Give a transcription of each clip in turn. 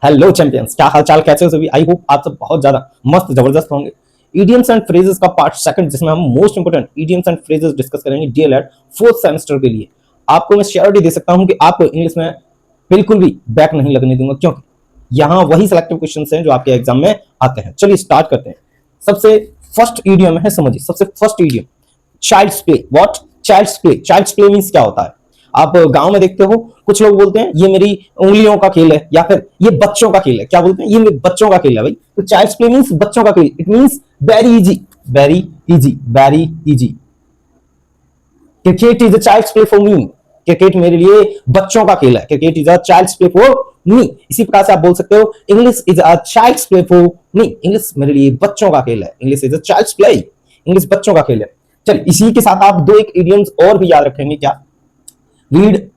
Hello champions, क्या हाल चाल, कैसे हो सभी। आई होप आप सब बहुत ज्यादा मस्त जबरदस्त होंगे। इडियम्स एंड फ्रेजेस का पार्ट सेकंड, जिसमें हम most important idioms and phrases discuss करेंगे डीएलएड फोर्थ सेमेस्टर के लिए। आपको मैं श्योरिटी दे सकता हूं कि आपको इंग्लिश में बिल्कुल भी बैक नहीं लगने दूंगा, क्योंकि यहाँ वही सिलेक्टिव क्वेश्चन हैं जो आपके एग्जाम में आते हैं। चलिए स्टार्ट करते हैं। सबसे फर्स्ट इडियम है, समझिए सबसे first idiom, child's play. What? Child's play. Child's play means क्या होता है? आप गांव में देखते हो कुछ लोग बोलते हैं ये मेरी उंगलियों का खेल है, या फिर ये बच्चों का खेल है। क्या बोलते हैं? ये मेरे बच्चों का खेल है भाई। तो चाइल्ड्स प्ले मींस बच्चों का खेल। It means very easy, very easy, very easy. Cricket is a child's play for me. Cricket मेरे लिए बच्चों का खेल है। Cricket is a child's play for me. इसी प्रकार से आप बोल सकते हो English is a child's play for me. English मेरे लिए बच्चों का खेल है। English is a child's play. English बच्चों का खेल है। चलिए इसी के साथ आप दो एक इडियम्स और भी याद रखेंगे। क्या? Read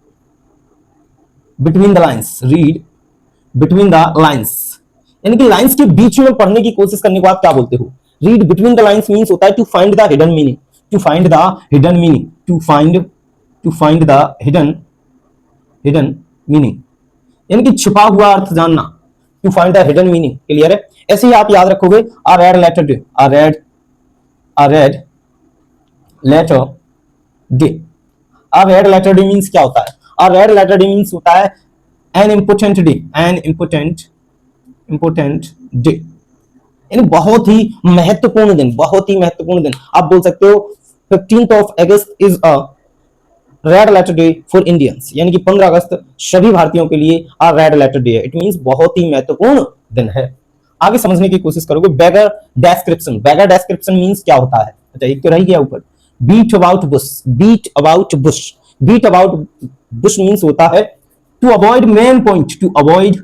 between the lines. Read between the lines, यानी कि लाइन्स के बीच में पढ़ने की कोशिश करने को आप क्या बोलते हो? Read between the lines means होता है to find the hidden meaning. To find the hidden meaning. To find the hidden meaning, यानी कि छुपा हुआ अर्थ जानना। To find the hidden meaning. Clear है? ऐसे ही आप याद रखोगे a red letter day. A red letter day. A red letter day means क्या होता है? A red letter day means होता है an important day. N important day, यानी बहुत ही महत्वपूर्ण दिन। बहुत ही महत्वपूर्ण दिन। आप बोल सकते हो 15th of August is a red letter day for Indians, यानी कि 15 अगस्त सभी भारतीयों के लिए आ रेड लेटर डे है। इट मींस बहुत ही महत्वपूर्ण दिन है। आगे समझने की कोशिश करोगे। Beggar description. Beggar description means क्या होता है? अच्छा, एक तो रह गया ऊपर। Beat about bush. Beat about bush. Beat about bush means होता है to avoid main point. To avoid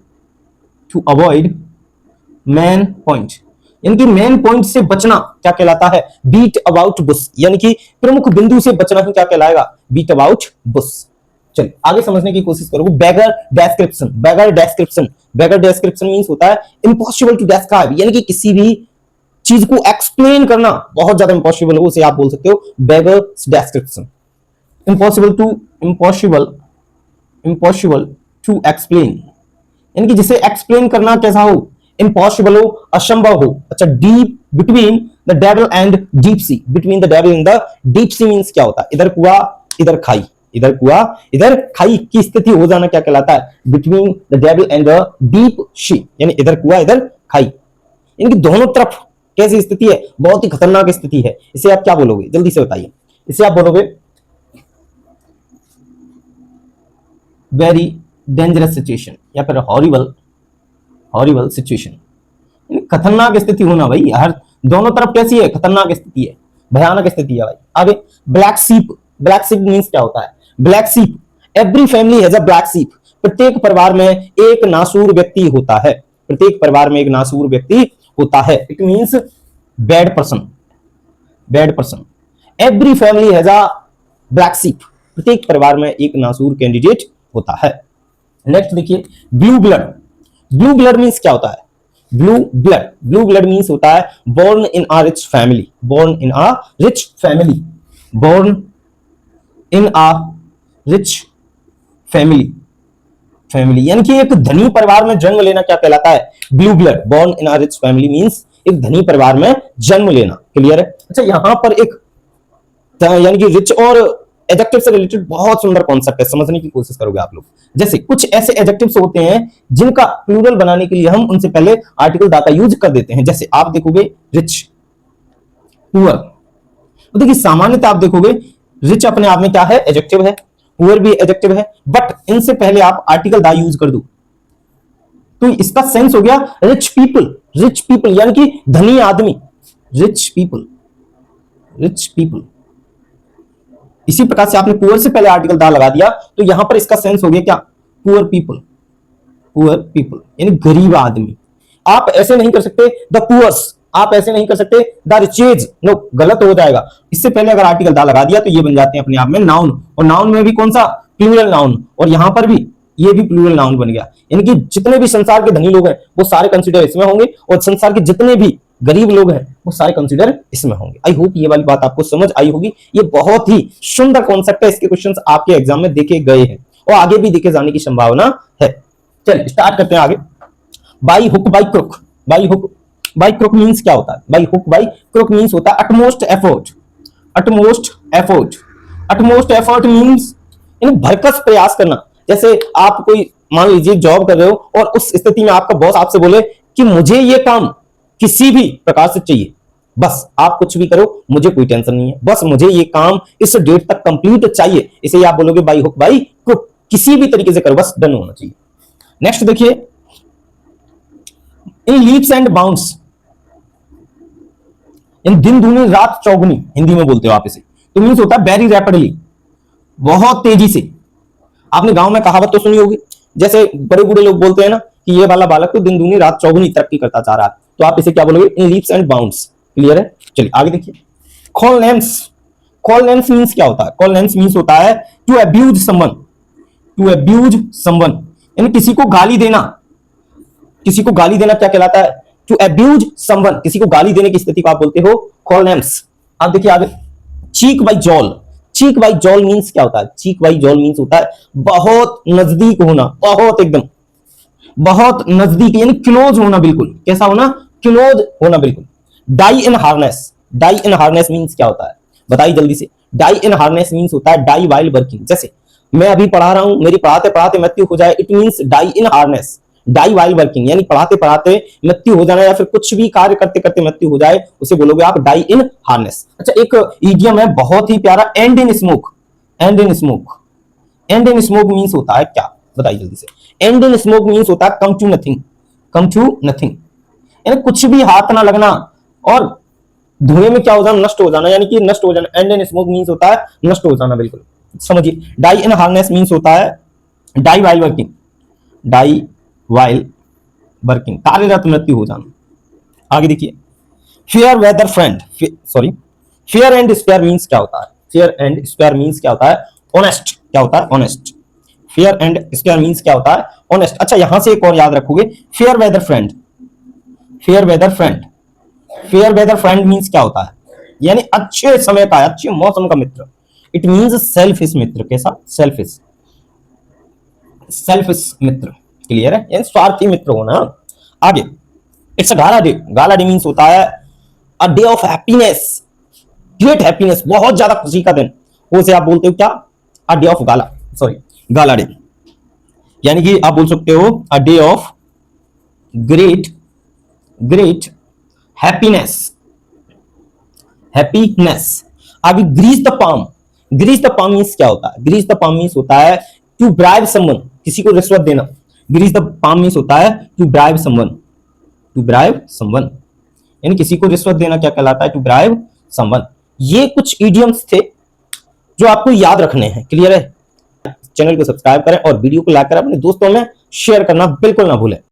main point, यानी कि मेन पॉइंट से बचना क्या कहलाता है? बीट अबाउट बुश, यानी कि प्रमुख बिंदु से बचना ही क्या कहलाएगा? Beat about bush. चलिए आगे समझने की कोशिश करोगे। Beggar description. Beggar description. Beggar description means होता है इम्पॉसिबल टू डिस्क्राइब, यानी कि किसी भी चीज को एक्सप्लेन करना बहुत ज्यादा इंपॉसिबल हो, उसे आप बोल सकते हो बेगर डेस्क्रिप्शन। इम्पॉसिबल टू एक्सप्लेन, यानी कि जिसे एक्सप्लेन करना कैसा हो? इम्पॉसिबल हो, असंभव हो। अच्छा, deep between the devil and deep sea. Between the devil and the deep sea means क्या होता है? इधर कुआ इधर खाई। इधर कुआ इधर खाई की स्थिति हो जाना क्या कहलाता है? Between the devil and the deep sea, यानी इधर कुआ इधर खाई, यानी कि दोनों तरफ कैसी स्थिति है? बहुत ही खतरनाक स्थिति है। इसे आप क्या बोलोगे? जल्दी से बताइए। इसे आप बोलोगे वेरी डेंजरस सिचुएशन, या फिर हॉरिबल सिचुएशन। खतरनाक स्थिति होना भाई। हर दोनों तरफ कैसी है? खतरनाक स्थिति है, भयानक स्थिति है भाई। आगे ब्लैक सीप। ब्लैक सीप मींस क्या होता है? ब्लैक सीप, every family has a black सीप। प्रत्येक परिवार में एक नासूर व्यक्ति होता है। प्रत्येक परिवार में एक नासूर व्यक्ति होता है। It means bad person. Bad person. Every family has a black सीप। प्रत्येक परिवार में एक नासूर कैंडिडेट होता है। नेक्स्ट देखिए, blue blood. Blue blood means क्या होता है? ब्लू ब्लड मींस होता है born in a rich family. Born in a rich family. Born in a rich family, यानी कि एक धनी परिवार में जन्म लेना क्या कहलाता है? Blue blood. Born in a rich family means एक धनी परिवार में जन्म लेना। क्लियर है? अच्छा, यहां पर एक यानी कि रिच और एडजेक्टिव से रिलेटेड बहुत सुंदर कॉन्सेप्ट है, समझने की कोशिश करोगे आप लोग। जैसे कुछ ऐसे एडजेक्टिव्स होते हैं जिनका प्लूरल बनाने के लिए हम उनसे पहले आर्टिकल दा का यूज कर देते हैं। जैसे आप देखोगे रिच, पुअर। तो देखिए सामान्यतः आप देखोगे रिच अपने आप में क्या है? एडजेक्टिव है। पुअर भी एडजेक्टिव है, बट इनसे पहले आप आर्टिकल दा यूज कर दो तो इसका सेंस हो गया रिच पीपल। रिच पीपल यानी कि धनी आदमी। Rich people, rich people. इसी प्रकार से आपने पुअर से पहले आर्टिकल दा लगा दिया तो यहां पर इसका सेंस हो गया क्या? Poor people. पुअर पीपल यानी गरीब आदमी। आप ऐसे नहीं कर सकते द पुअर्स। आप ऐसे नहीं कर सकते द रिचेज। नो, गलत हो जाएगा। इससे पहले अगर आर्टिकल दा लगा दिया तो ये बन जाते हैं अपने आप में नाउन, और नाउन में भी कौन सा? Plural noun. और यहां पर भी ये भी प्लूरल नाउन बन गया, यानी कि जितने भी संसार के धनी लोग हैं वो सारे कंसिडर इसमें होंगे, और संसार के जितने भी गरीब लोग हैं वो सारे कंसिडर इसमें होंगे। आई होप ये वाली बात आपको समझ आई होगी। ये बहुत ही सुंदर कॉन्सेप्ट है। इसके क्वेश्चंस आपके एग्जाम में देखे गए हैं और आगे भी देखे जाने की संभावना है। चलिए स्टार्ट करते हैं आगे। By hook by crook, by hook by crook means क्या होता है? By hook by crook means होता है utmost effort, utmost effort, utmost effort means इन भरकस प्रयास करना। जैसे आप कोई मान लीजिए जॉब कर रहे हो और उस स्थिति में आपका बॉस आपसे बोले कि मुझे ये काम किसी भी प्रकार से चाहिए, बस आप कुछ भी करो मुझे कोई टेंशन नहीं है, बस मुझे ये काम इस डेट तक कंप्लीट चाहिए, इसे आप बोलोगे बाई हुक बाई क्रुक, किसी भी तरीके से करो बस डन होना चाहिए। नेक्स्ट देखिए, इन लीप्स एंड बाउंड्स, इन दिन दूनी रात चौगुनी हिंदी में बोलते हो आप इसे, तो मीन्स होता है वेरी रैपिडली, बहुत तेजी से। आपने गांव में कहावत तो सुनी होगी, जैसे बड़े बूढ़े लोग बोलते हैं ना कि ये वाला बालक तो दिन दूनी रात चौगुनी तरक्की करता जा रहा है, तो आप इसे क्या बोलोगे? In leaps and bounds. Clear है? चलिए आगे देखिए, call names, call names means क्या होता है? कॉल नेम्स मींस होता है to abuse someone, to abuse someone, यानी किसी को गाली देना, किसी को गाली देना क्या कहलाता है? टू अब्यूज समवन, किसी को गाली देने की स्थिति को आप बोलते हो कॉल नेम्स। आप देखिए आगे, cheek by jowl, cheek by jowl means क्या होता है? चीक बाई जॉल मींस होता है बहुत नजदीक होना, बहुत एकदम बहुत नजदीक, यानी क्लोज होना, बिल्कुल कैसा होना? क्लोज होना बिल्कुल। Die in harness, die in harness means क्या होता है? बताइए जल्दी से। डाई इन हार्नेस मींस होता है डाई वाइल वर्किंग, जैसे मैं अभी पढ़ा रहा हूं, मेरी पढ़ाते पढ़ाते मृत्यु हो जाए, it means die in harness, die while working, यानी पढ़ाते पढ़ाते मृत्यु हो जाना या फिर कुछ भी कार्य करते करते मृत्यु हो जाए, उसे बोलोगे आप डाई इन हार्नेस। अच्छा, एक इडियम है बहुत ही प्यारा, and in smoke, and in smoke, and in smoke means होता है क्या? बताइए जल्दी से। एंड इन स्मोक मींस होता है come to nothing, come to nothing, यानी कुछ भी हाथ ना लगना और धुएं में क्या हो जाना? नष्ट हो जाना, यानी कि नष्ट हो जाना। एंड इन स्मोक मींस होता है नष्ट हो जाना, बिल्कुल समझिए। डाई इन हार्नेस मींस होता है die while working, die while working, कार्यरत मृत्यु हो जाना। आगे देखिए, fair weather friend, sorry, fair and spare means क्या होता है? फेयर एंड स्पेयर मींस क्या होता है? ऑनेस्ट, क्या होता है? Honest. Fair and spare means क्या होता है? ऑनेस्ट। अच्छा, यहां से एक और याद रखोगे, fair weather friend, fair weather friend, fair weather friend means क्या होता है? यानी अच्छे समय का, अच्छे मौसम का मित्र। इट मींस सेल्फिश मित्र, कैसा? सेल्फिश, सेल्फिश मित्र। क्लियर है? यानी स्वार्थी मित्र होना। आगे, it's a gala day, gala day means होता है अ day of happiness, great happiness, बहुत ज्यादा खुशी का दिन, उसे आप बोलते हो क्या? A day of gala, sorry gala day, यानी कि आप बोल सकते हो a day of great, great happiness, happiness. आगे, grease the palm, grease the palm means क्या होता है? ग्रीस द पाम मींस होता है टू ब्राइब समवन, किसी को रिश्वत देना। ग्रीस द पाम मींस होता है to bribe someone, to bribe someone, यानी किसी को रिश्वत देना क्या कहलाता है? To bribe someone. ये कुछ इडियम्स थे जो आपको याद रखने हैं। क्लियर है? चैनल को सब्सक्राइब करें और वीडियो को लाइक करें, अपने दोस्तों में शेयर करना बिल्कुल ना भूलें।